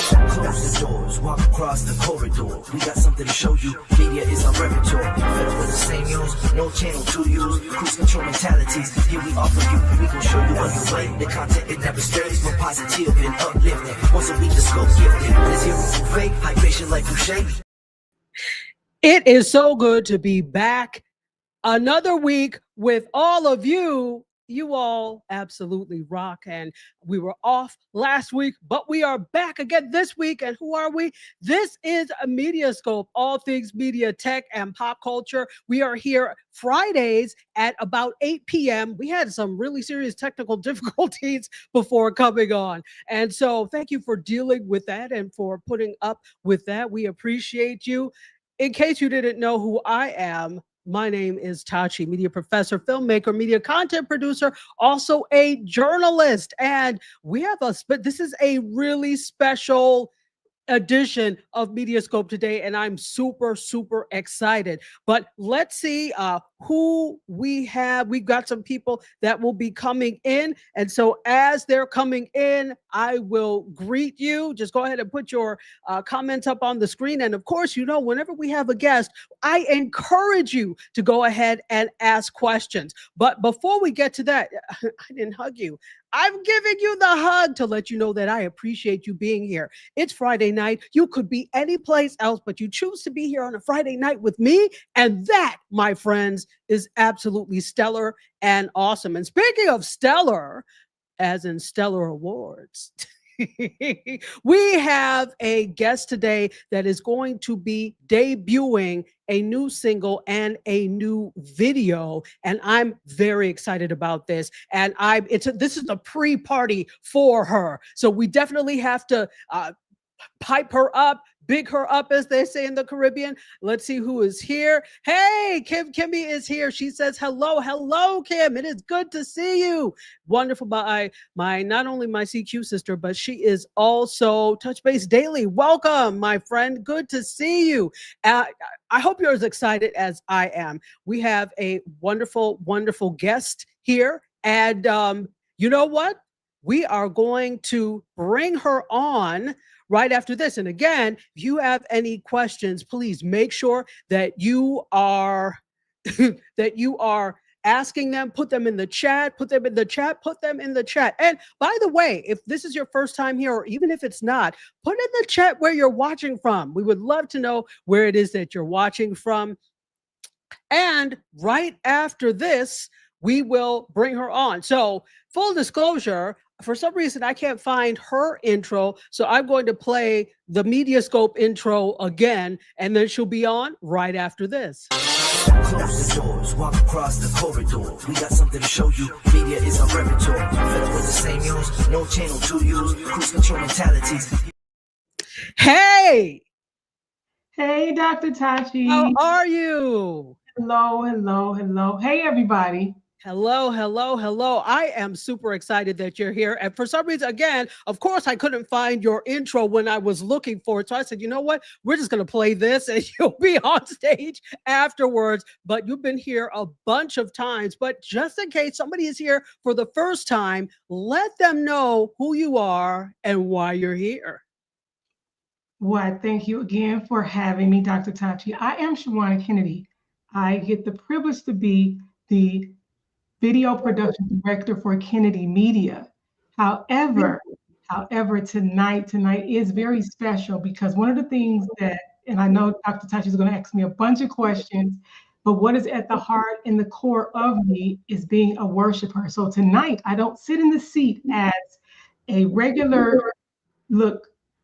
Close the doors, walk across the corridor. We got something to show you. Media is our repertoire. Fed up with the same news, no channel to use. Cruise control mentalities. Here we offer you. We gon' show you on your way. The content it never stays. We're positive and uplifting. Once a week the scope gifted. There's zero fake, hydration like Boucher. It is so good to be back another week with all of you. You all absolutely rock. And we were off last week, but we are back again this week. And who are we? This is a MediaScope, all things media, tech, and pop culture. We are here Fridays at about 8 p.m. We had some really serious technical difficulties before coming on. And so thank you for dealing with that and for putting up with that. We appreciate you. In case you didn't know who I am, my name is Tachi, media professor, filmmaker, media content producer, also a journalist. And we have this is a really special edition of MediaScope today, and I'm super excited. But let's see who we have. We've got some people that will be coming in, and so as they're coming in, I will greet you. Just go ahead and put your comments up on the screen. And of course, you know, whenever we have a guest, I encourage you to go ahead and ask questions. But before we get to that, I didn't hug you. I'm giving you the hug to let you know that I appreciate you being here. It's Friday night. You could be any place else, but you choose to be here on a Friday night with me. And that, my friends, is absolutely stellar and awesome. And speaking of stellar, as in stellar awards, we have a guest today that is going to be debuting a new single and a new video, and I'm very excited about this. And this is a pre-party for her, so we definitely have to pipe her up, big her up, as they say in the Caribbean. Let's see who is here. Hey, Kimmy is here. She says, hello, Kim. It is good to see you. Wonderful. By my not only my CQ sister, but she is also Touch Base Daily. Welcome, my friend. Good to see you. I hope you're as excited as I am. We have a wonderful guest here. And you know what? We are going to bring her on right after this. And again, if you have any questions, please make sure that you are asking them. Put them in the chat. And by the way, if this is your first time here, or even if it's not, put in the chat where you're watching from. We would love to know where it is that you're watching from. And right after this, we will bring her on. So full disclosure, for some reason, I can't find her intro, so I'm going to play the MediaScope intro again, and then she'll be on right after this. Close the doors, walk across the corridor. We got something to show you. Media is our repertoire. Fed up with the same news, no channel to use. Cruise control mentalities. Hey! Hey, Dr. Tachi. How are you? Hello. Hey, everybody. Hello. I am super excited that you're here. And for some reason, again, of course, I couldn't find your intro when I was looking for it. So I said, you know what? We're just going to play this and you'll be on stage afterwards. But you've been here a bunch of times. But just in case somebody is here for the first time, let them know who you are and why you're here. Well, thank you again for having me, Dr. Tachi. I am Shawanna Kennedy. I get the privilege to be the video production director for Kennedy Media. However, tonight is very special because one of the things that, and I know Dr. Tachi is going to ask me a bunch of questions, but what is at the heart and the core of me is being a worshiper. So tonight, I don't sit in the seat as a regular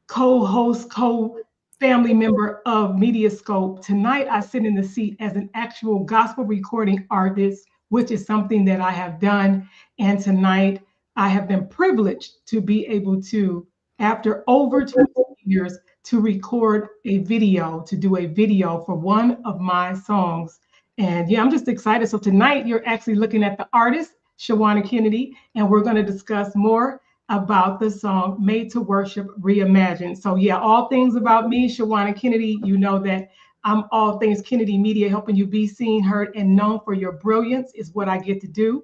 co-host, co-family member of MediaScope. Tonight, I sit in the seat as an actual gospel recording artist, which is something that I have done. And tonight, I have been privileged to be able to, after over 20 years, to record a video, to do a video for one of my songs. And yeah, I'm just excited. So tonight, you're actually looking at the artist, Shawanna Kennedy, and we're going to discuss more about the song Made to Worship Reimagined. So yeah, all things about me, Shawanna Kennedy. You know that I'm all things Kennedy Media, helping you be seen, heard, and known for your brilliance is what I get to do.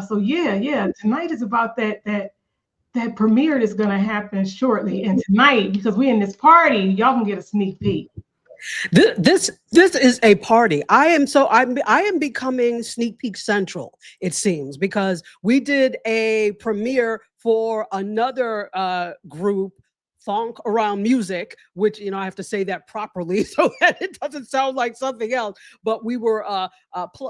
So yeah, tonight is about that that premiere is going to happen shortly. And tonight, because we're in this party, y'all can get a sneak peek. This is a party. I am becoming Sneak Peek Central, it seems, because we did a premiere for another group, Funk Around Music, which, I have to say that properly so that it doesn't sound like something else. But we were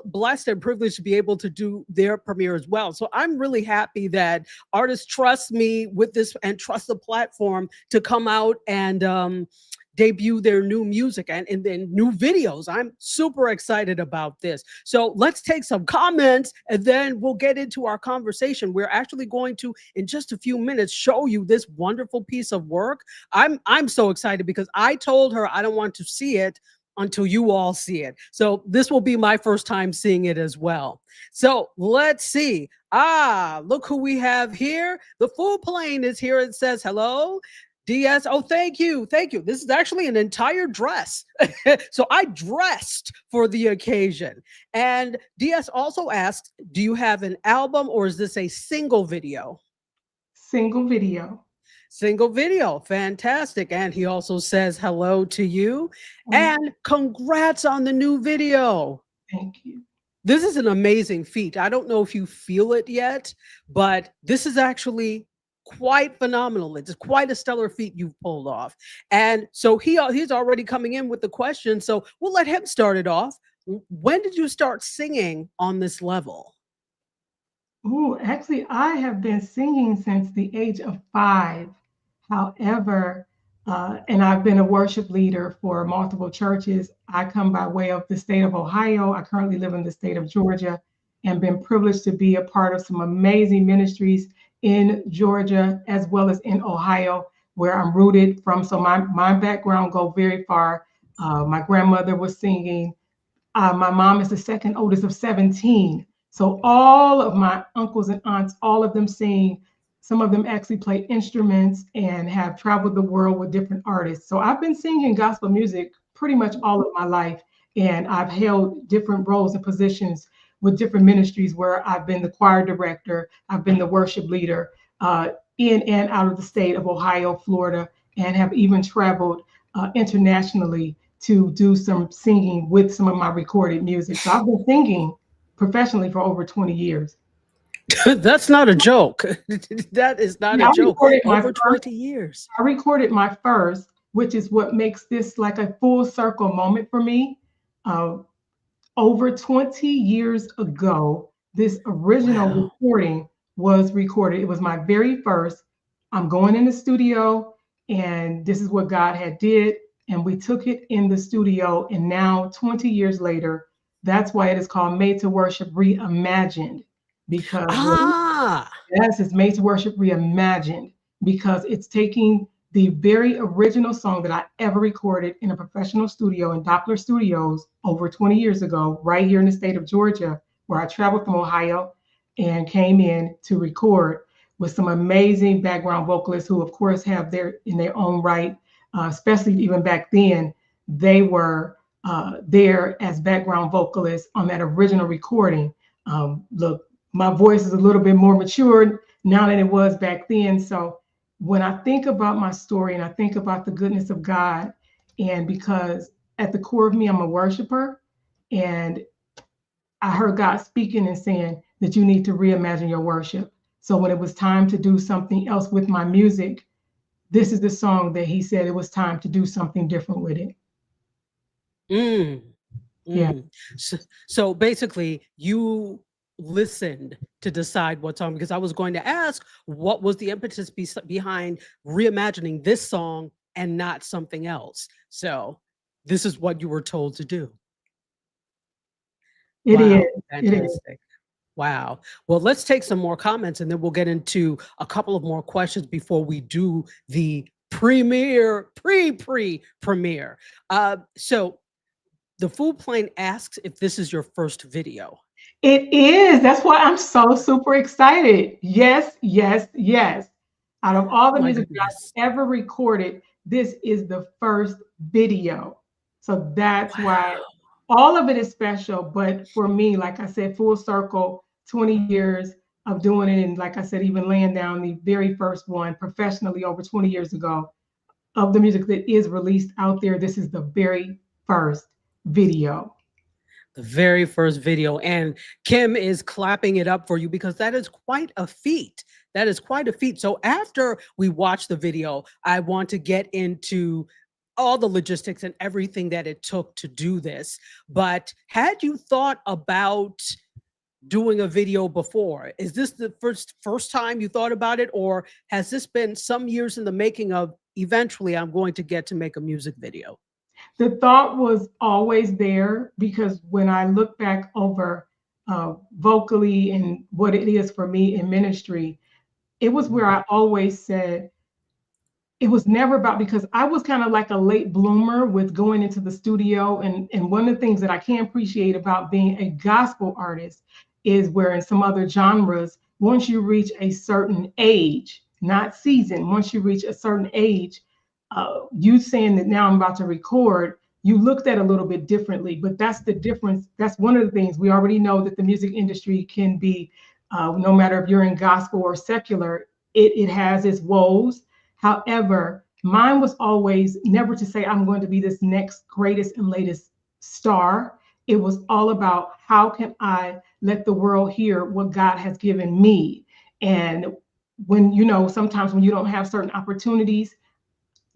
blessed and privileged to be able to do their premiere as well. So I'm really happy that artists trust me with this and trust the platform to come out and debut their new music and then new videos. I'm super excited about this. So let's take some comments and then we'll get into our conversation. We're actually going to, in just a few minutes, show you this wonderful piece of work. I'm so excited because I told her I don't want to see it until you all see it. So this will be my first time seeing it as well. So let's see. Look who we have here. The full plane is here. It says hello. DS, oh, thank you. Thank you. This is actually an entire dress. So I dressed for the occasion. And DS also asked, do you have an album or is this a single video? Single video. Single video. Fantastic. And he also says hello to you and congrats on the new video. Thank you. This is an amazing feat. I don't know if you feel it yet, but this is actually quite phenomenal. It's quite a stellar feat you've pulled off. And so he's already coming in with the question. So we'll let him start it off. When did you start singing on this level? Oh, actually, I have been singing since the age of 5. However, and I've been a worship leader for multiple churches. I come by way of the state of Ohio. I currently live in the state of Georgia and been privileged to be a part of some amazing ministries in Georgia as well as in Ohio, where I'm rooted from. So my background goes very far. My grandmother was singing. My mom is the second oldest of 17. So all of my uncles and aunts, all of them sing. Some of them actually play instruments and have traveled the world with different artists. So I've been singing gospel music pretty much all of my life. And I've held different roles and positions with different ministries where I've been the choir director, I've been the worship leader in and out of the state of Ohio, Florida, and have even traveled internationally to do some singing with some of my recorded music. So I've been singing professionally for over 20 years. That's not a joke. That is not a joke. Over 20 years. I recorded my first, which is what makes this like a full circle moment for me. Over 20 years ago, this original recording was recorded. It was my very first. I'm going in the studio, and this is what God had did. And we took it in the studio. And now, 20 years later, that's why it is called Made to Worship Reimagined. Because yes, it's Made to Worship Reimagined, because it's taking the very original song that I ever recorded in a professional studio in Doppler Studios over 20 years ago, right here in the state of Georgia, where I traveled from Ohio and came in to record with some amazing background vocalists who, of course, have in their own right, especially even back then, they were there as background vocalists on that original recording. Look, my voice is a little bit more mature now than it was back then. So when I think about my story and I think about the goodness of God, and because at the core of me, I'm a worshiper, and I heard God speaking and saying that you need to reimagine your worship. So when it was time to do something else with my music, this is the song that he said it was time to do something different with it. Yeah. So basically, you listened to decide what song, because I was going to ask what was the impetus behind reimagining this song and not something else. So this is what you were told to do. It is fantastic. Wow. Well, let's take some more comments and then we'll get into a couple of more questions before we do the premiere. So the Food Plane asks if this is your first video. It is. That's why I'm so super excited. Yes, yes, yes. Out of all the music that I've ever recorded, this is the first video. So that's why all of it is special. But for me, like I said, full circle, 20 years, of doing it. And like I said, even laying down the very first one professionally over 20 years ago of the music that is released out there. This is the very first video. The very first video. And Kim is clapping it up for you because that is quite a feat. That is quite a feat. So after we watch the video, I want to get into all the logistics and everything that it took to do this. But had you thought about doing a video before? Is this the first time you thought about it, or has this been some years in the making of eventually I'm going to get to make a music video? The thought was always there, because when I look back over vocally and what it is for me in ministry, it was where I always said, it was never about, because I was kind of like a late bloomer with going into the studio. And one of the things that I can appreciate about being a gospel artist is where in some other genres, once you reach a certain age, not season, once you reach a certain age, you saying that now I'm about to record, you looked at a little bit differently. But that's the difference. That's one of the things we already know, that the music industry can be, no matter if you're in gospel or secular, it has its woes. However, mine was always never to say I'm going to be this next greatest and latest star. It was all about, how can I let the world hear what God has given me? And when, sometimes when you don't have certain opportunities,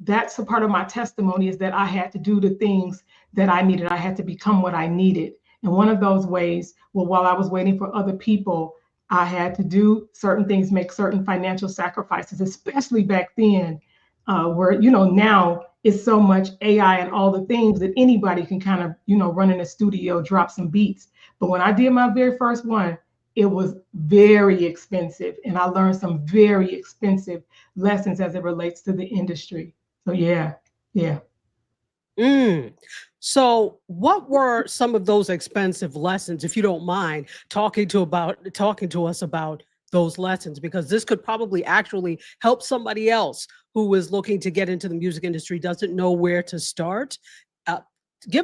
that's a part of my testimony, is that I had to do the things that I needed. I had to become what I needed. And one of those ways, well, while I was waiting for other people, I had to do certain things, make certain financial sacrifices, especially back then, where, now it's so much AI and all the things that anybody can kind of, run in a studio, drop some beats. But when I did my very first one, it was very expensive. And I learned some very expensive lessons as it relates to the industry. So yeah. So what were some of those expensive lessons, if you don't mind talking to us about those lessons? Because this could probably actually help somebody else who is looking to get into the music industry, doesn't know where to start.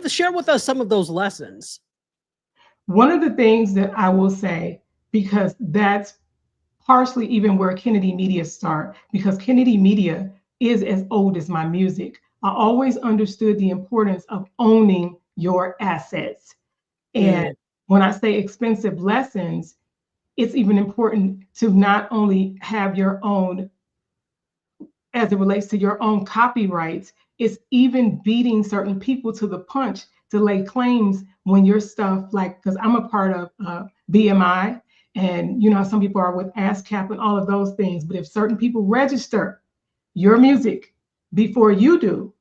Share with us some of those lessons. One of the things that I will say, because that's partially even where Kennedy Media started, because Kennedy Media is as old as my music. I always understood the importance of owning your assets. And when I say expensive lessons, it's even important to not only have your own, as it relates to your own copyrights, it's even beating certain people to the punch to lay claims when your stuff, like, because I'm a part of BMI, and some people are with ASCAP and all of those things. But if certain people register your music before you do,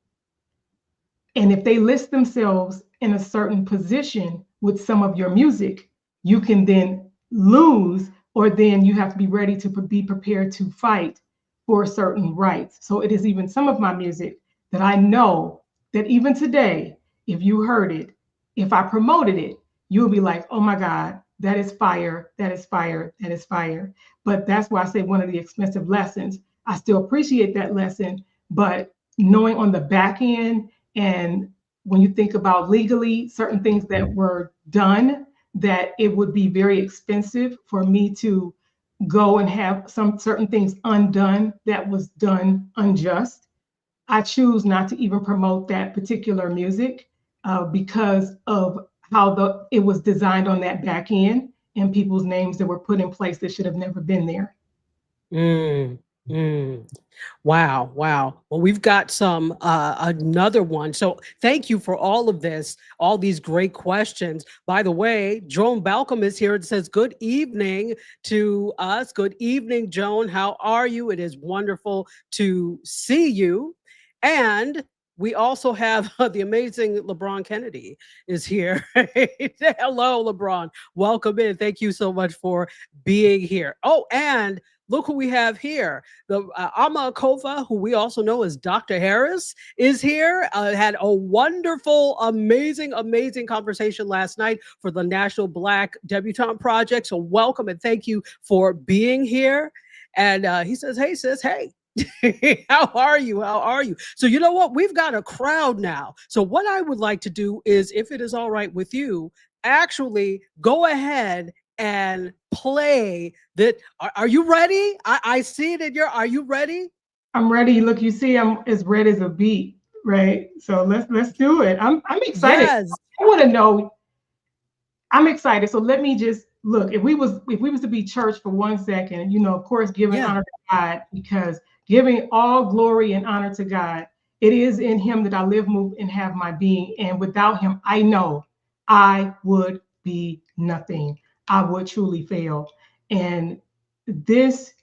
and if they list themselves in a certain position with some of your music, you can then lose, or then you have to be ready to be prepared to fight for certain rights. So it is even some of my music that I know that even today, if you heard it, if I promoted it, you'll be like, oh my God, that is fire, that is fire, that is fire. But that's why I say one of the expensive lessons. I still appreciate that lesson, but knowing on the back end, and when you think about legally certain things that were done, that it would be very expensive for me to go and have some certain things undone that was done unjust. I choose not to even promote that particular music because of how it was designed on that back end, and people's names that were put in place that should have never been there. Wow. Well, we've got another one. So thank you for all of this, all these great questions. By the way, Joan Balcom is here. It says, good evening to us. Good evening, Joan. How are you? It is wonderful to see you. And we also have the amazing LeBron Kennedy is here. Hello, LeBron. Welcome in. Thank you so much for being here. Oh, and look who we have here. The Ama Kova, who we also know as Dr. Harris, is here. Had a wonderful, amazing conversation last night for the National Black Debutante Project. So welcome and thank you for being here. And he says, hey, sis, hey. How are you? So you know what? We've got a crowd now. So what I would like to do is, if it is all right with you, actually go ahead and play that. Are you ready? I see it in your, are you ready? I'm ready. Look, you see, I'm as red as a beet, right? So let's do it. I'm excited. Yes. I want to know. I'm excited. So let me just look. If we was to be church for 1 second, of course, giving Yeah. honor to God, because giving all glory and honor to God, it is in Him that I live, move, and have my being. And without Him, I know I would be nothing. I would truly fail. And this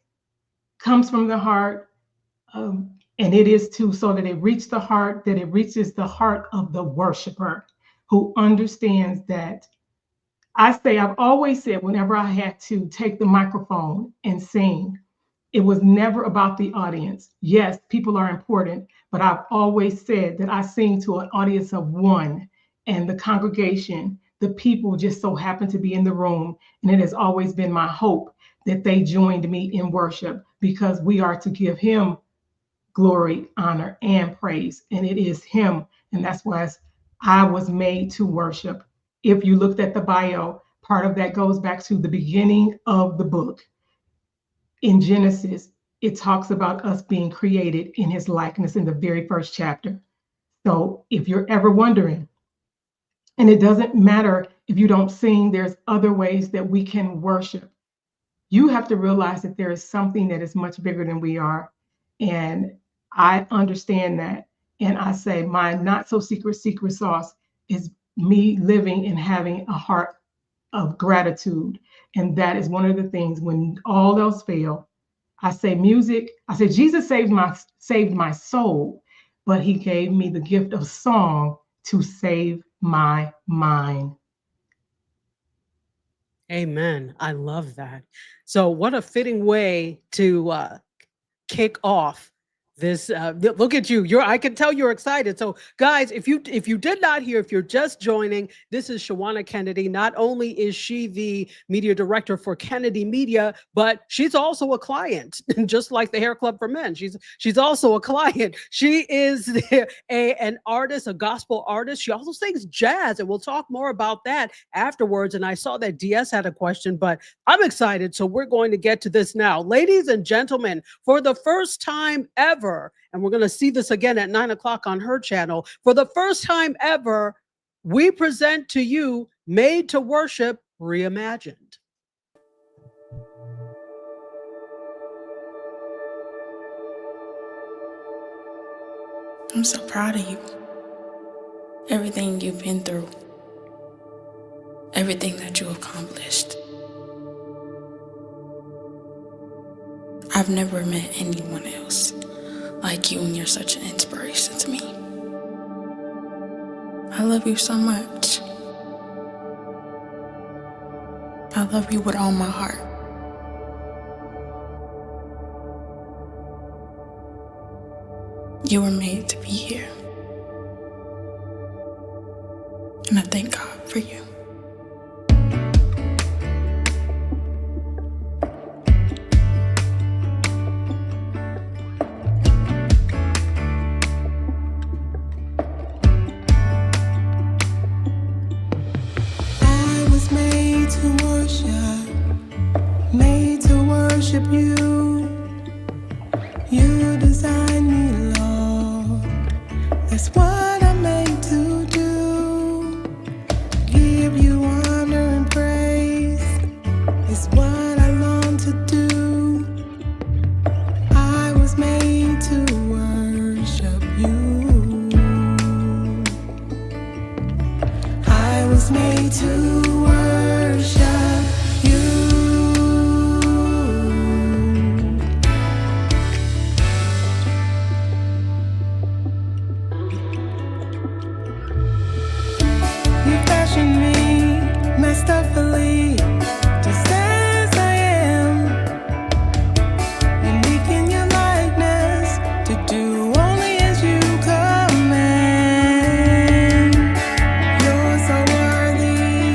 comes from the heart. And it is too, so that it reaches the heart, that it reaches the heart of the worshiper who understands that. I've always said, whenever I had to take the microphone and sing, it was never about the audience. Yes, people are important, but I've always said that I sing to an audience of one, and the congregation, the people just so happen to be in the room. And it has always been my hope that they joined me in worship, because we are to give Him glory, honor, and praise. And it is Him. And that's why I was made to worship. If you looked at the bio, part of that goes back to the beginning of the book. In Genesis, it talks about us being created in His likeness in the very first chapter. So if you're ever wondering, and it doesn't matter if you don't sing, there's other ways that we can worship. You have to realize that there is something that is much bigger than we are. And I understand that. And I say, my not so secret sauce is me living and having a heart of gratitude. And that is one of the things, when all else fail, I say music. I say Jesus saved my soul, but He gave me the gift of song to save my mind. Amen. I love that. So, what a fitting way to kick off this. Look at you. I can tell you're excited. So, guys, if you did not hear, if you're just joining, this is Shawanna Kennedy. Not only is she the media director for Kennedy Media, but she's also a client, just like the Hair Club for Men. She's also a client. She is an artist, a gospel artist. She also sings jazz, and we'll talk more about that afterwards. And I saw that DS had a question, but I'm excited. So we're going to get to this now. Ladies and gentlemen, for the first time ever, and we're going to see this again at 9 o'clock on her channel, for the first time ever, we present to you Made to Worship Reimagined. I'm so proud of you. Everything you've been through, everything that you accomplished. I've never met anyone else like you, and you're such an inspiration to me. I love you so much. I love you with all my heart. You were made to be here. And I thank God for you. I was made to worship you. You designed me, Lord. That's what I'm made to do. Give you honor and praise is what I long to do. I was made to worship you. I was made to worship you. You fashioned me masterfully, just as I am, unique in your likeness, to do only as you command. You're so worthy,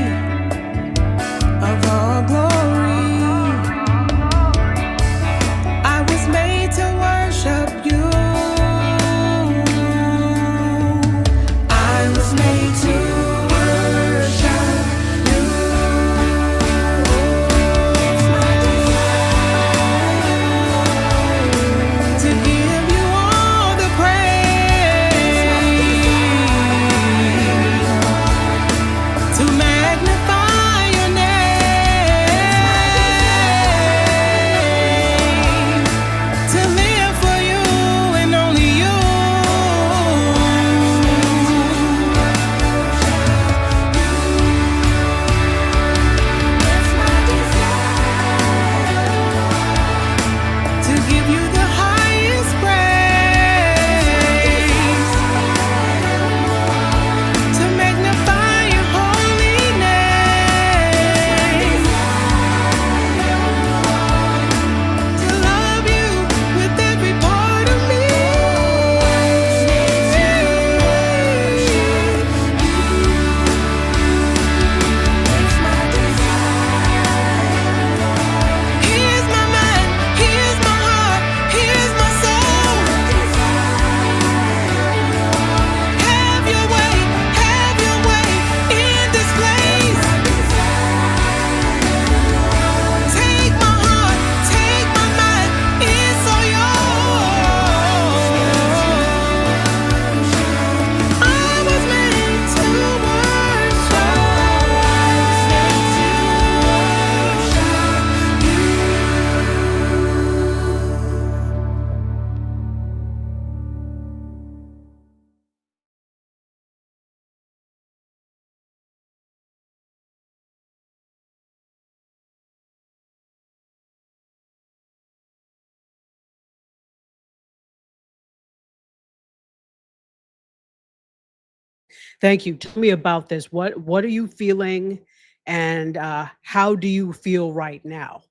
Thank you. Tell me about this. What are you feeling, and how do you feel right now?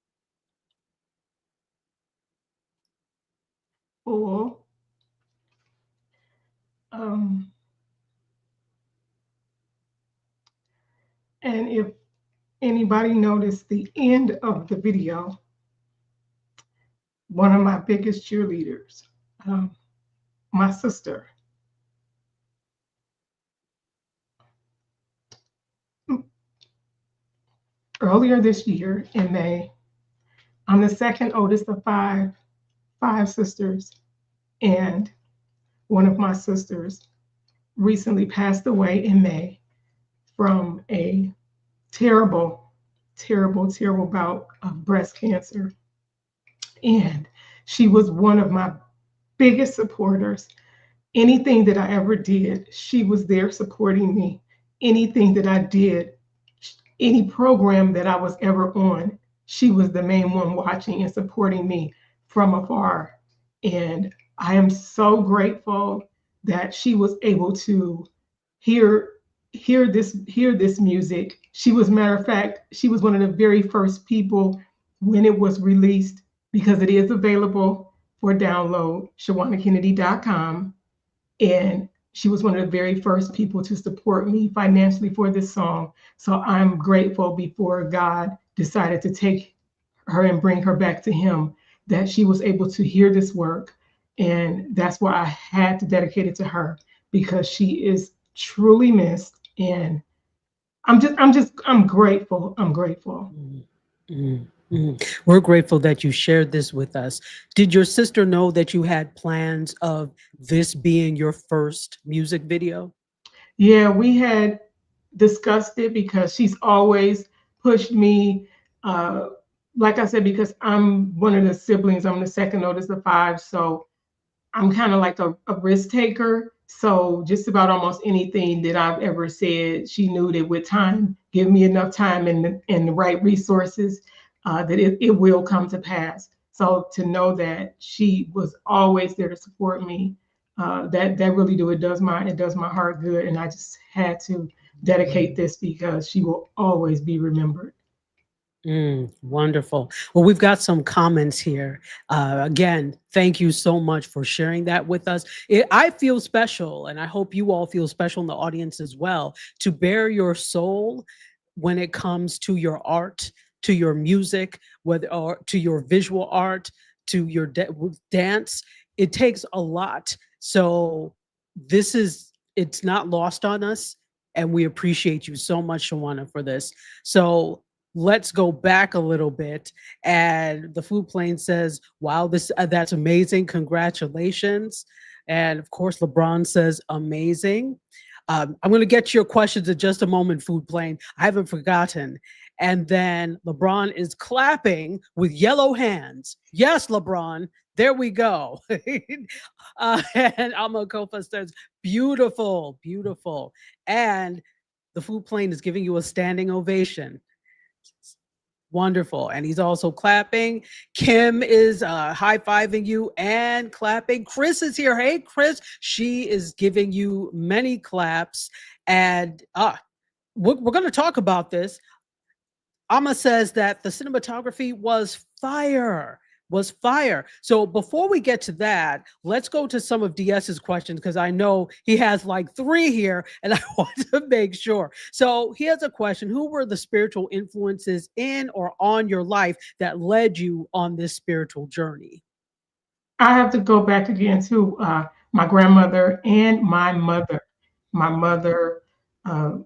Full. Um, and if anybody noticed the end of the video, one of my biggest cheerleaders, um, my sister, earlier this year in May, I'm the second oldest of five sisters, and one of my sisters recently passed away in May from a terrible, terrible, terrible bout of breast cancer. And she was one of my biggest supporters. Anything that I ever did, she was there supporting me. Anything that I did, any program that I was ever on, she was the main one watching and supporting me from afar. And I am so grateful that she was able to hear hear this music. She was, matter of fact, she was one of the very first people when it was released, because it is available for download, ShawannaKennedy.com. And she was one of the very first people to support me financially for this song. So I'm grateful, before God decided to take her and bring her back to Him, that she was able to hear this work. And that's why I had to dedicate it to her, because she is truly missed. And I'm grateful. I'm grateful. Mm, mm, mm. We're grateful that you shared this with us. Did your sister know that you had plans of this being your first music video? Yeah, we had discussed it, because she's always pushed me. Uh, like I said, because I'm one of the siblings, I'm the second oldest of five. So I'm kind of like a risk taker. So just about almost anything that I've ever said, she knew that with time, give me enough time and the right resources, that it will come to pass. So to know that she was always there to support me, that really it does my heart good. And I just had to dedicate this, because she will always be remembered. Wonderful. Well, we've got some comments here. Again, thank you so much for sharing that with us. I feel special, and I hope you all feel special in the audience as well, to bare your soul when it comes to your art, to your music, whether or to your visual art, to your dance. It takes a lot. So it's not lost on us, and we appreciate you so much, Shawanna, for this. So let's go back a little bit. And the food plane says, wow, that's amazing. Congratulations. And of course, LeBron says, amazing. I'm going to get to your questions in just a moment, food plane. I haven't forgotten. And then LeBron is clapping with yellow hands. Yes, LeBron. There we go. And Alma Kofa says, beautiful, beautiful. And the food plane is giving you a standing ovation. Wonderful. And he's also clapping. Kim is high-fiving you and clapping. Chris is here. Hey, Chris. She is giving you many claps. And we're going to talk about this. Amma says that the cinematography was fire. Was fire. So before we get to that, let's go to some of DS's questions, because I know he has like 3 here and I want to make sure. So he has a question. Who were the spiritual influences in or on your life that led you on this spiritual journey? I have to go back again to my grandmother and my mother. My mother, uh,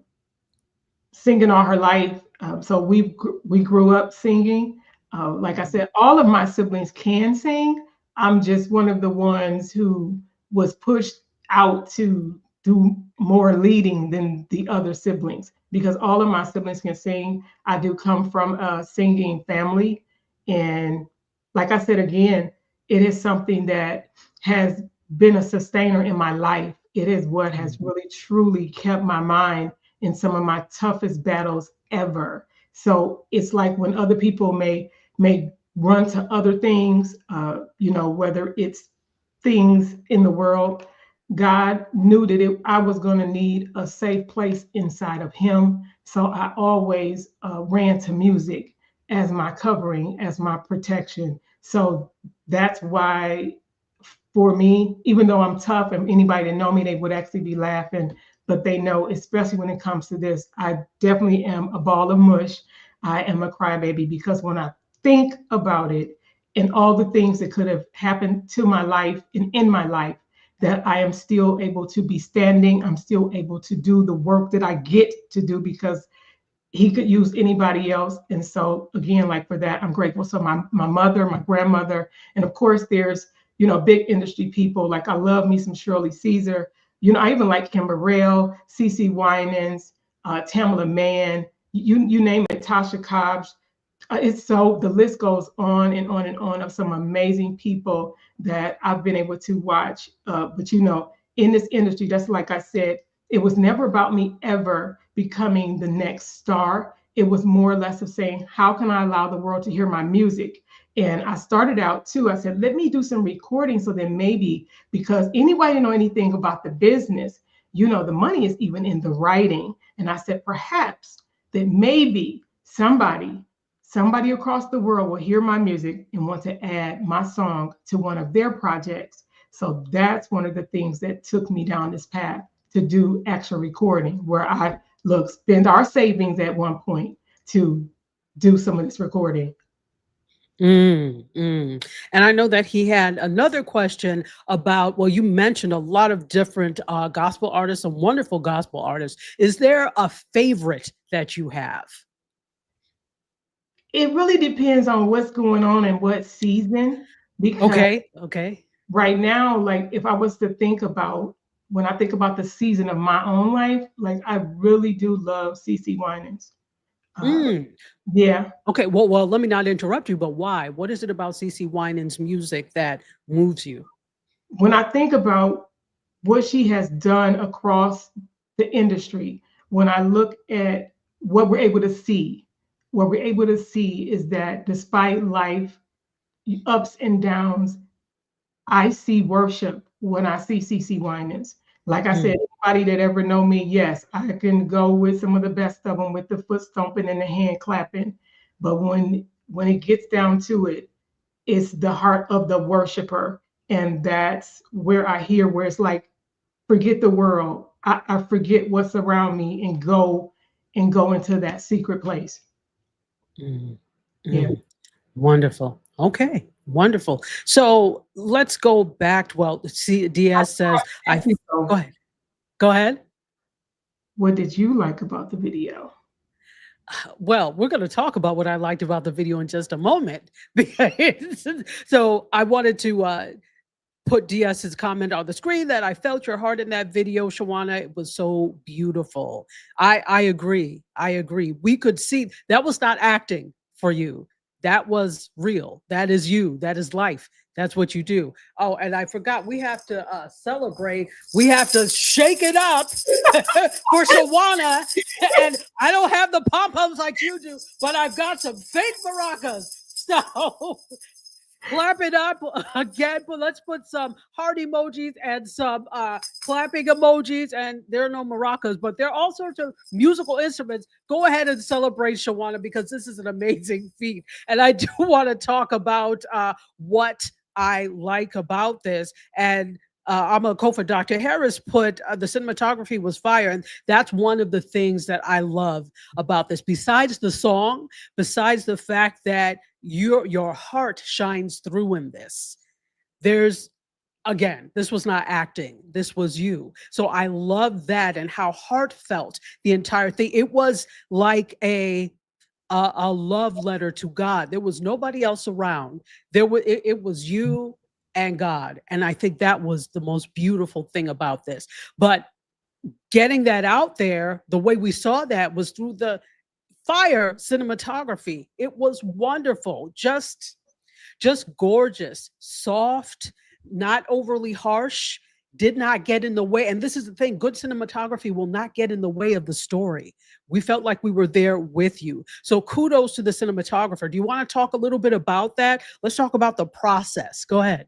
singing all her life. So we grew up singing. Like I said, all of my siblings can sing. I'm just one of the ones who was pushed out to do more leading than the other siblings, because all of my siblings can sing. I do come from a singing family. And like I said again, it is something that has been a sustainer in my life. It is what has really truly kept my mind in some of my toughest battles ever. So it's like when other people may run to other things, whether it's things in the world, God knew that I was going to need a safe place inside of Him. So I always ran to music as my covering, as my protection. So that's why, for me, even though I'm tough and anybody that know me, they would actually be laughing, but they know, especially when it comes to this, I definitely am a ball of mush. I am a crybaby because when I think about it and all the things that could have happened to my life and in my life, that I am still able to be standing. I'm still able to do the work that I get to do because He could use anybody else. And so again, like for that, I'm grateful. So my mother, my grandmother, and of course there's, big industry people. Like I love me some Shirley Caesar. I even like Kim Burrell, CeCe Winans, Tamala Mann, you name it, Tasha Cobbs. It's so the list goes on and on and on of some amazing people that I've been able to watch. But in this industry, just like I said, it was never about me ever becoming the next star. It was more or less of saying, how can I allow the world to hear my music? And I started out too. I said, let me do some recording so that maybe, because anybody know anything about the business, the money is even in the writing. And I said, perhaps that maybe somebody across the world will hear my music and want to add my song to one of their projects. So that's one of the things that took me down this path to do actual recording, where I spend our savings at one point to do some of this recording. And I know that he had another question about, well, you mentioned a lot of different gospel artists and wonderful gospel artists. Is there a favorite that you have? It really depends on what's going on and what season. Because Okay. right now, like if I was to think about, when I think about the season of my own life, like I really do love CeCe Winans. Yeah. Okay. Well, let me not interrupt you, but why? What is it about CeCe Winans' music that moves you? When I think about what she has done across the industry, when I look at what we're able to see, is that despite life ups and downs, I see worship when I see CeCe Winans. Like I said, anybody that ever know me, yes, I can go with some of the best of them with the foot stomping and the hand clapping. But when it gets down to it, it's the heart of the worshiper. And that's where I hear where it's like, forget the world. I forget what's around me and go into that secret place. Yeah. Wonderful. Okay. Wonderful. So let's go back. Well, see, Diaz says, go ahead. Go ahead. What did you like about the video? Well, we're going to talk about what I liked about the video in just a moment. So I wanted to put Diaz's comment on the screen that I felt your heart in that video, Shawanna. It was so beautiful. I agree. We could see that was not acting for you. That was real. That is you. That is life. That's what you do. Oh, and I forgot, we have to celebrate. We have to shake it up for Shawanna. And I don't have the pom-poms like you do, but I've got some fake maracas. So clap it up again, but let's put some heart emojis and some clapping emojis. And there are no maracas, but there are all sorts of musical instruments. Go ahead and celebrate Shawanna, because this is an amazing feat. And I do want to talk about what I like about this. And I'm a Kofa. Dr. Harris put the cinematography was fire. And that's one of the things that I love about this. Besides the song, besides the fact that your heart shines through in this, there's, again, this was not acting. This was you. So I love that, and how heartfelt the entire thing. It was like a love letter to God. There was nobody else around. It was you and God. And I think that was the most beautiful thing about this. But getting that out there, the way we saw that was through the fire cinematography. It was wonderful. Just gorgeous, soft, not overly harsh, did not get in the way. And this is the thing, good cinematography will not get in the way of the story. We felt like we were there with you. So kudos to the cinematographer. Do you want to talk a little bit about that? Let's talk about the process. Go ahead.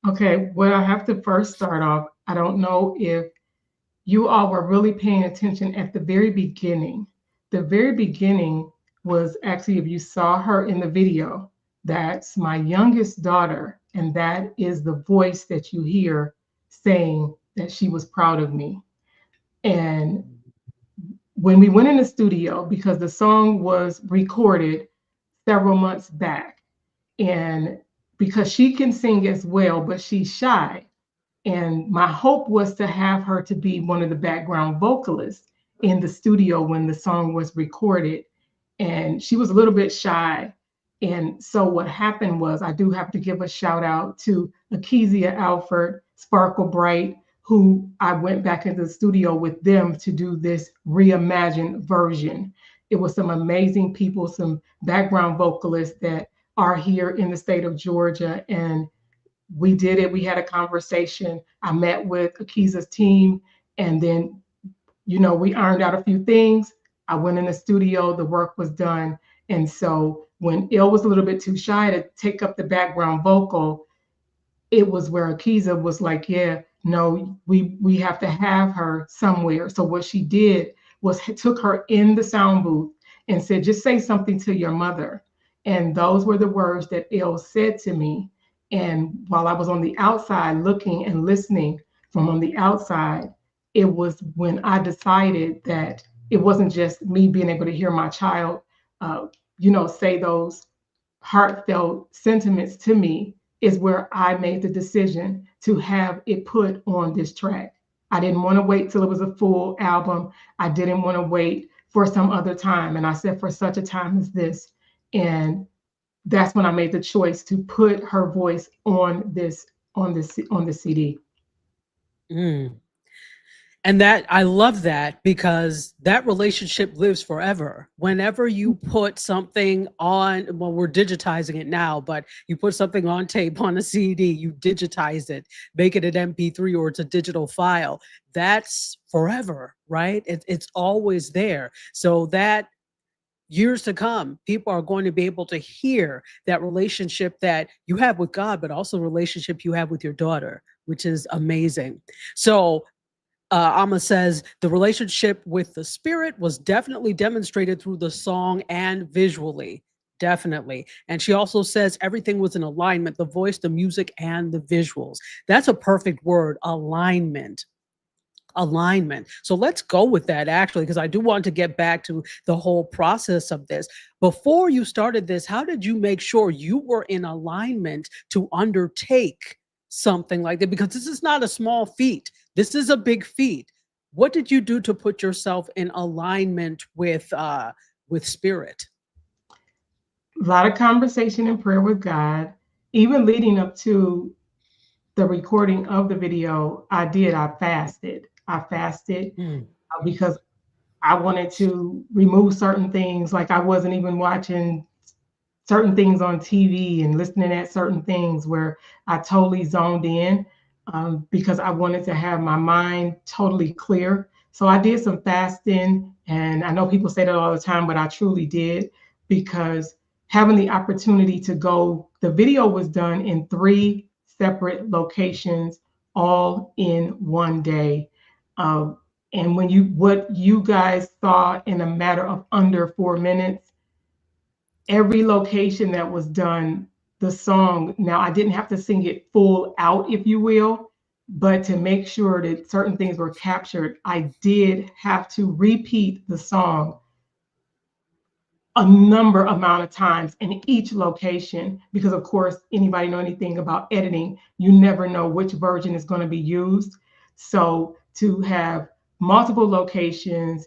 Okay, well, I have to first start off. I don't know if you all were really paying attention at the very beginning. The very beginning was actually, if you saw her in the video, that's my youngest daughter, and that is the voice that you hear saying that she was proud of me. And when we went in the studio, because the song was recorded several months back, and because she can sing as well, but she's shy, and my hope was to have her to be one of the background vocalists in the studio when the song was recorded. And she was a little bit shy. And so what happened was, I do have to give a shout out to Akezia Alford, Sparkle Bright, who I went back into the studio with them to do this reimagined version. It was some amazing people, some background vocalists that are here in the state of Georgia, and we did it. We had a conversation. I met with Akiza's team, and then, we ironed out a few things. I went in the studio, the work was done. And so when Il was a little bit too shy to take up the background vocal, it was where Akiza was like, yeah, no, we have to have her somewhere. So what she did was took her in the sound booth and said, just say something to your mother. And those were the words that Il said to me. And while I was on the outside looking and listening from on the outside, it was when I decided that it wasn't just me being able to hear my child, say those heartfelt sentiments to me, is where I made the decision to have it put on this track. I didn't want to wait till it was a full album. I didn't want to wait for some other time. And I said, for such a time as this. And that's when I made the choice to put her voice on the CD. Mm. And that, I love that, because that relationship lives forever. Whenever you put something on, well, we're digitizing it now, but you put something on tape on a CD, you digitize it, make it an MP3 or it's a digital file. That's forever, right? It's always there. So that years to come, people are going to be able to hear that relationship that you have with God, but also the relationship you have with your daughter, which is amazing. So Amma says the relationship with the spirit was definitely demonstrated through the song and visually. Definitely. And she also says everything was in alignment, the voice, the music, and the visuals. That's a perfect word, alignment. Alignment. So let's go with that, actually, because I do want to get back to the whole process of this. Before you started this, how did you make sure you were in alignment to undertake something like that? Because this is not a small feat. This is a big feat. What did you do to put yourself in alignment with spirit? A lot of conversation and prayer with God. Even leading up to the recording of the video, I fasted. Because I wanted to remove certain things. Like, I wasn't even watching certain things on TV and listening at certain things, where I totally zoned in, because I wanted to have my mind totally clear. So I did some fasting, and I know people say that all the time, but I truly did, because having the opportunity to go, the video was done in 3 separate locations, all in one day. And what you guys saw in a matter of under 4 minutes, every location that was done, the song, now I didn't have to sing it full out, if you will, but to make sure that certain things were captured, I did have to repeat the song a number amount of times in each location, because of course, anybody know anything about editing, you never know which version is going to be used. So to have multiple locations,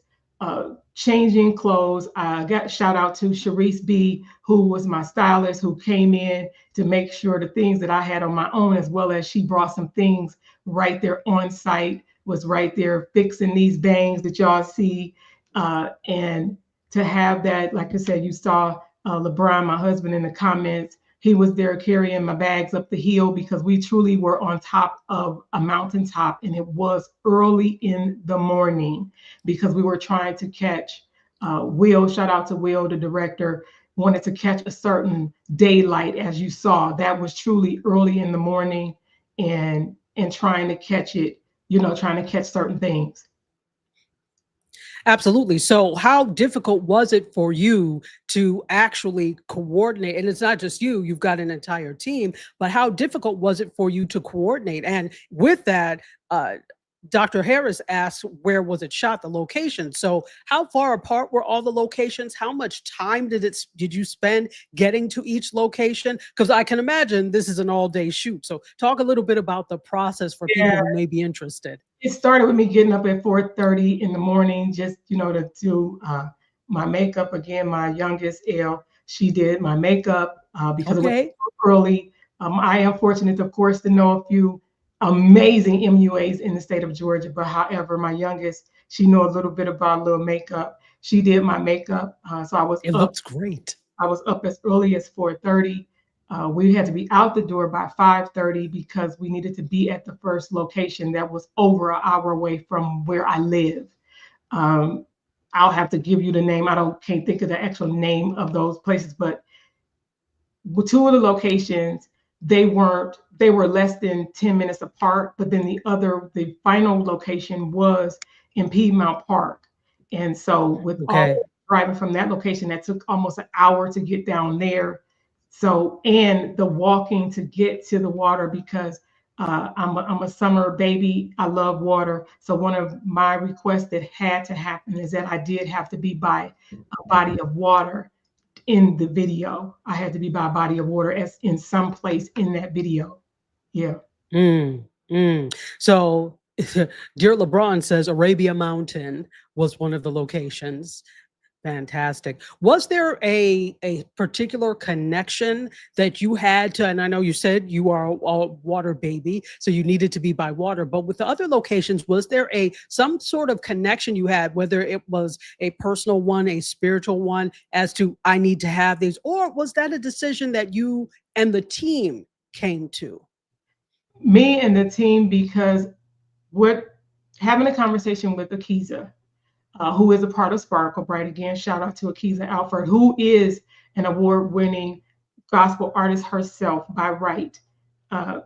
changing clothes, I got shout out to Sharice B, who was my stylist, who came in to make sure the things that I had on my own, as well as she brought some things right there on site, was right there fixing these bangs that y'all see. And to have that, like I said, you saw LeBron, my husband, in the comments. He was there carrying my bags up the hill, because we truly were on top of a mountaintop, and it was early in the morning, because we were trying to catch Will. Shout out to Will, the director, wanted to catch a certain daylight, as you saw. That was truly early in the morning, and trying to catch it trying to catch certain things. Absolutely. So, how difficult was it for you to actually coordinate? And it's not just you, you've got an entire team, but how difficult was it for you to coordinate? And with that, Dr. Harris asked, where was it shot, the location? So, how far apart were all the locations? How much time did you spend getting to each location? Because I can imagine this is an all-day shoot. So, talk a little bit about the process for people Yeah. who may be interested. It started with me getting up at 4:30 in the morning, just to do my makeup. Again, my youngest, Elle, she did my makeup because it was Okay. early. I am fortunate, of course, to know a few amazing MUAs in the state of Georgia. But however, my youngest, she knew a little bit about a little makeup. She did my makeup, so It looks great. I was up as early as 4:30. We had to be out the door by 5:30 because we needed to be at the first location that was over an hour away from where I live. Um, I'll have to give you the name. Can't think of the actual name of those places, but two of the locations, they were less than 10 minutes apart, but then the final location was in Piedmont Park. And so with all Okay. driving from that location, that took almost an hour to get down there. So, and the walking to get to the water, because I'm a summer baby. I love water. So one of my requests that had to happen is that I did have to be by a body of water in the video. I had to be by a body of water as in some place in that video. Yeah. Mm, So, Dear LeBron says Arabia Mountain was one of the locations. Fantastic. Was there a particular connection that you had to, and I know you said you are a water baby, so you needed to be by water, but with the other locations, was there some sort of connection you had, whether it was a personal one, a spiritual one, as to I need to have these, or was that a decision that you and the team came to? Me and the team, because what having a conversation with Akiza, who is a part of Sparkle Bright. Again, shout out to Akiza Alford, who is an award-winning gospel artist herself by right. Uh,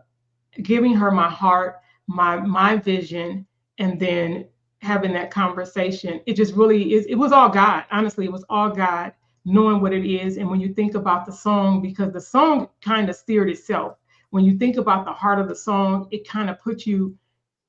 Giving her my heart, my vision, and then having that conversation. It just really is. It was all God. Honestly, it was all God, knowing what it is. And when you think about the song, because the song kind of steered itself. When you think about the heart of the song, it kind of puts you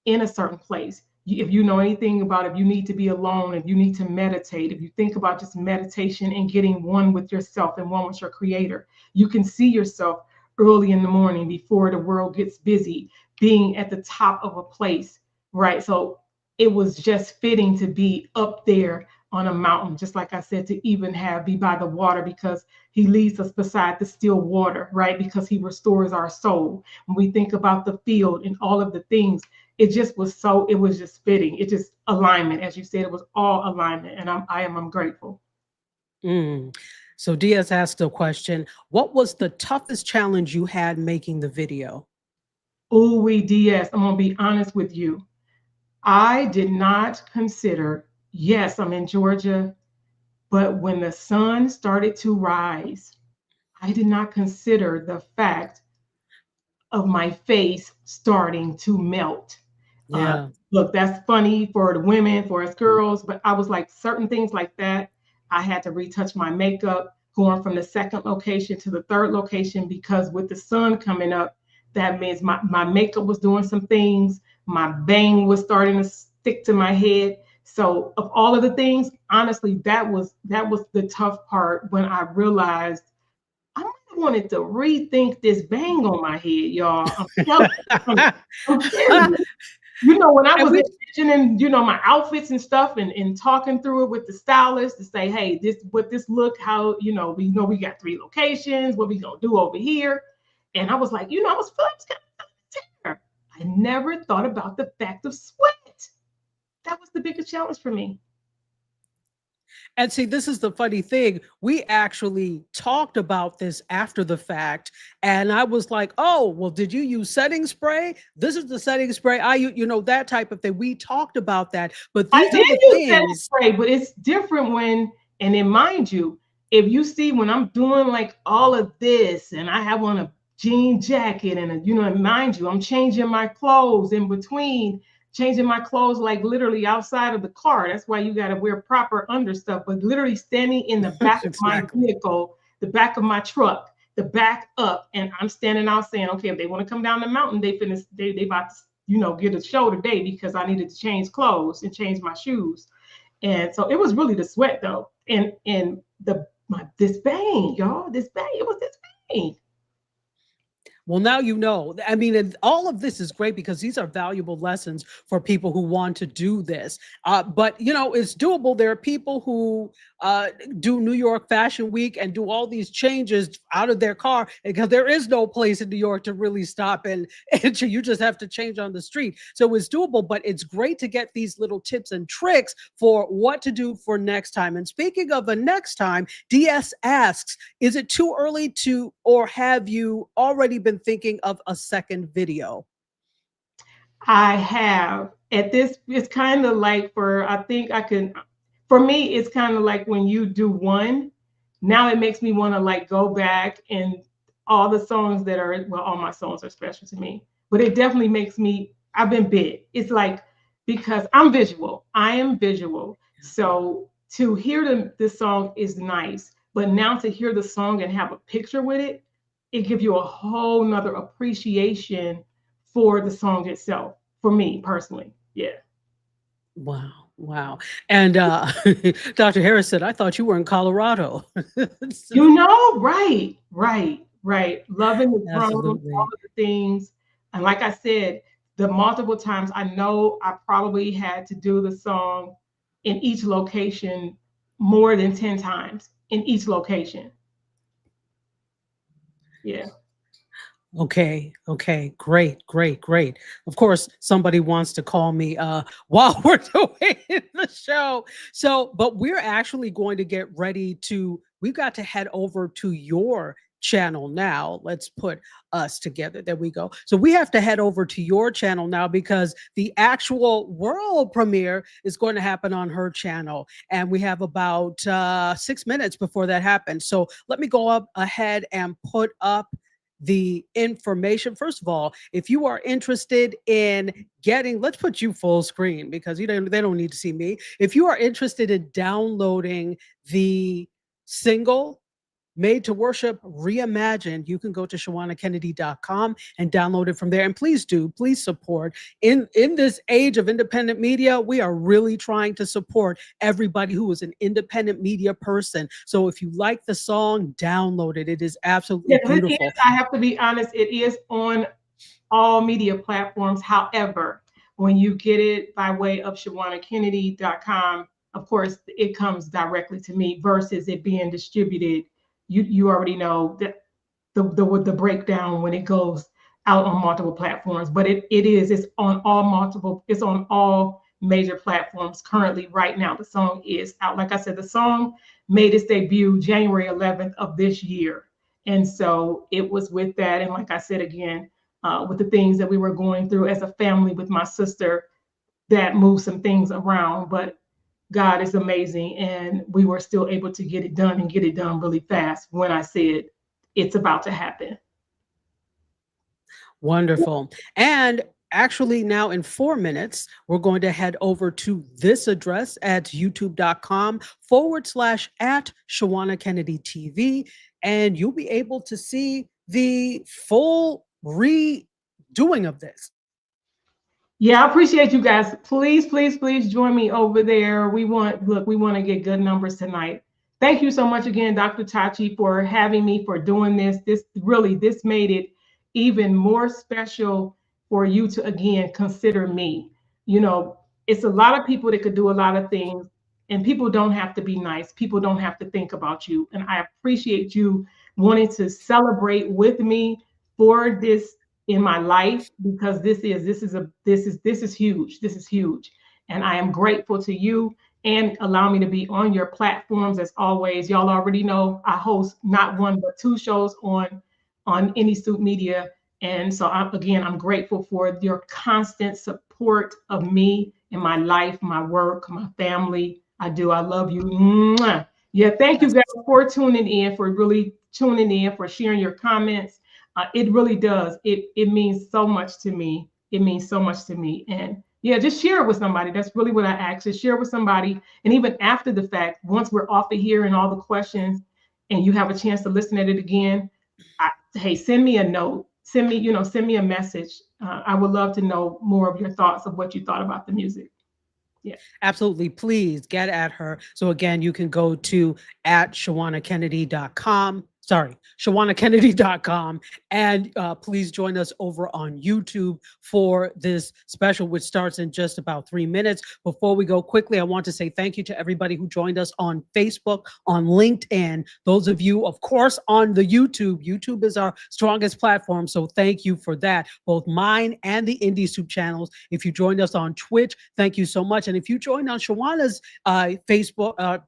in a certain place. If you know anything about, if you need to be alone, if you need to meditate, if you think about just meditation and getting one with yourself and one with your creator, you can see yourself early in the morning before the world gets busy, being at the top of a place, right? So it was just fitting to be up there on a mountain, just like I said, to even be by the water, because he leads us beside the still water, right? Because he restores our soul. When we think about the field and all of the things, it was just fitting. It just alignment, as you said, it was all alignment, and I'm grateful. Mm. So Diaz asked a question. What was the toughest challenge you had making the video? Oh, DS, I'm gonna be honest with you. I did not consider, yes, I'm in Georgia, but when the sun started to rise, I did not consider the fact of my face starting to melt. Uh, Yeah. Look, that's funny for the women, for us girls, but I was like, certain things like that, I had to retouch my makeup, going from the second location to the third location, because with the sun coming up, that means my makeup was doing some things, my bang was starting to stick to my head. So of all of the things, honestly, that was the tough part, when I realized I might have wanted to rethink this bang on my head, y'all. I'm telling you, I'm serious. When I And was we envisioning, my outfits and stuff, and talking through it with the stylist to say, hey, this look, how, we know we got 3 locations, what we gonna do over here. And I was like, I was feeling kind of terror. I never thought about the fact of sweat. That was the biggest challenge for me. And see, this is the funny thing. We actually talked about this after the fact. And I was like, oh, well, did you use setting spray? This is the setting spray. That type of thing. We talked about that. But I these are did the use setting things. spray, but it's different and then mind you, if you see when I'm doing like all of this and I have on a jean jacket and mind you, I'm changing my clothes in between, changing my clothes like literally outside of the car. That's why you got to wear proper under stuff, but literally standing in the back of my Exactly. vehicle, the back of my truck, the back up, and I'm standing out saying, okay, if they want to come down the mountain, they about to, you know, get a show today, because I needed to change clothes and change my shoes. And so it was really the sweat though. And this bang, y'all, this bang, it was this bang. Well, now you know. I mean, and all of this is great because these are valuable lessons for people who want to do this. But, you know, it's doable. There are people who do New York Fashion Week and do all these changes out of their car because there is no place in New York to really stop and you just have to change on the street. So it's doable, but it's great to get these little tips and tricks for what to do for next time. And speaking of the next time, DS asks, is it too early to, or have you already been thinking of a second video? I have. At this, it's kind of like for me, it's kind of like when you do one, now it makes me want to like go back and all the songs that are, well, all my songs are special to me, but it definitely makes me, I've been bit. It's like, because I'm visual, I am visual. So to hear this song is nice, but now to hear the song and have a picture with it, it gives you a whole nother appreciation for the song itself, for me personally. Yeah. Wow. Wow. And Dr. Harris said, I thought you were in Colorado. So, You know, right. Loving the drums, all absolutely. of the things. And like I said, the multiple times, I know I probably had to do the song in each location more than 10 times in each location. Yeah. Okay. Great. Of course, somebody wants to call me while we're doing the show. So, but we're actually going to get ready to, we've got to head over to your channel now. Let's put us together. There we go. So we have to head over to your channel now because the actual world premiere is going to happen on her channel. And we have about 6 minutes before that happens. So let me go up ahead and put up the information. First of all, if you are interested in getting, let's put you full screen because they don't need to see me. If you are interested in downloading the single Made to Worship Reimagined, you can go to ShawannaKennedy.com and download it from there. And please support. In this age of independent media, we are really trying to support everybody who is an independent media person. So if you like the song, download it. It is absolutely beautiful. I have to be honest, it is on all media platforms. However, when you get it by way of ShawannaKennedy.com, of course, it comes directly to me versus it being distributed. You already know that the breakdown when it goes out on multiple platforms, but it's on all major platforms currently right now. The song is out. Like I said, the song made its debut January 11th of this year. And so it was with that. And like I said, again, with the things that we were going through as a family with my sister, that moved some things around, but God is amazing. And we were still able to get it done and get it done really fast when I said it's about to happen. Wonderful. And actually now in 4 minutes, we're going to head over to this address at youtube.com/@Shawanna Kennedy TV. And you'll be able to see the full redoing of this. Yeah, I appreciate you guys. Please join me over there. We want to get good numbers tonight. Thank you so much again, Dr. Tachi, for having me, for doing this. This made it even more special for you to, again, consider me. You know, it's a lot of people that could do a lot of things, and people don't have to be nice. People don't have to think about you. And I appreciate you wanting to celebrate with me for this in my life, because this is huge. This is huge. And I am grateful to you, and allow me to be on your platforms as always. Y'all already know I host not one but 2 shows on IndieSoup Media. And so I'm grateful for your constant support of me in my life, my work, my family. I love you. Mwah. Yeah, thank you guys for tuning in, for really tuning in, for sharing your comments. It really does. It means so much to me. It means so much to me. And Yeah, just share it with somebody. That's really what I ask, is share with somebody. And even after the fact, once we're off of here and all the questions and you have a chance to listen at it again, hey, send me a note. Send me a message. I would love to know more of your thoughts of what you thought about the music. Yeah. Absolutely. Please get at her. So again, you can go to @ShawannaKennedy.com. Sorry, ShawannaKennedy.com. And please join us over on YouTube for this special, which starts in just about 3 minutes. Before we go quickly, I want to say thank you to everybody who joined us on Facebook, on LinkedIn. Those of you, of course, on the YouTube. YouTube is our strongest platform, so thank you for that. Both mine and the IndieSoup channels. If you joined us on Twitch, thank you so much. And if you joined on Shawanna's Facebook,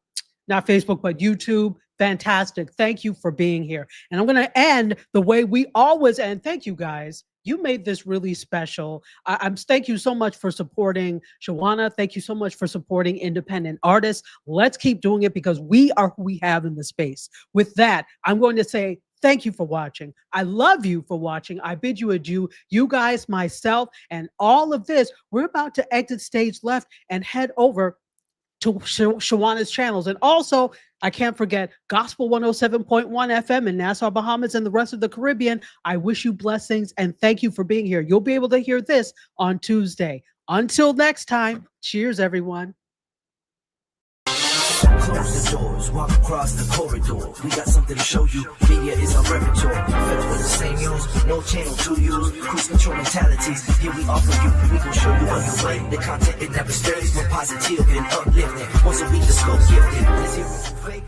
not Facebook, but YouTube, fantastic. Thank you for being here. And I'm going to end the way we always end. Thank you, guys. You made this really special. Thank you so much for supporting Shawanna. Thank you so much for supporting independent artists. Let's keep doing it because we are who we have in the space. With that, I'm going to say thank you for watching. I love you for watching. I bid you adieu. You guys, myself, and all of this, we're about to exit stage left and head over to Shawanna's channels. And also, I can't forget Gospel 107.1 FM in Nassau, Bahamas, and the rest of the Caribbean. I wish you blessings and thank you for being here. You'll be able to hear this on Tuesday. Until next time, cheers, everyone. Close the doors, walk across the corridor. We got something to show you. Media is our repertoire. Fed up with the same news, no channel to use. Cruise control mentalities. Here we offer you. We gon' show you on your way. The content it never stirs. More positive and uplifting. Once a week, the scope gifted. Zero to fake.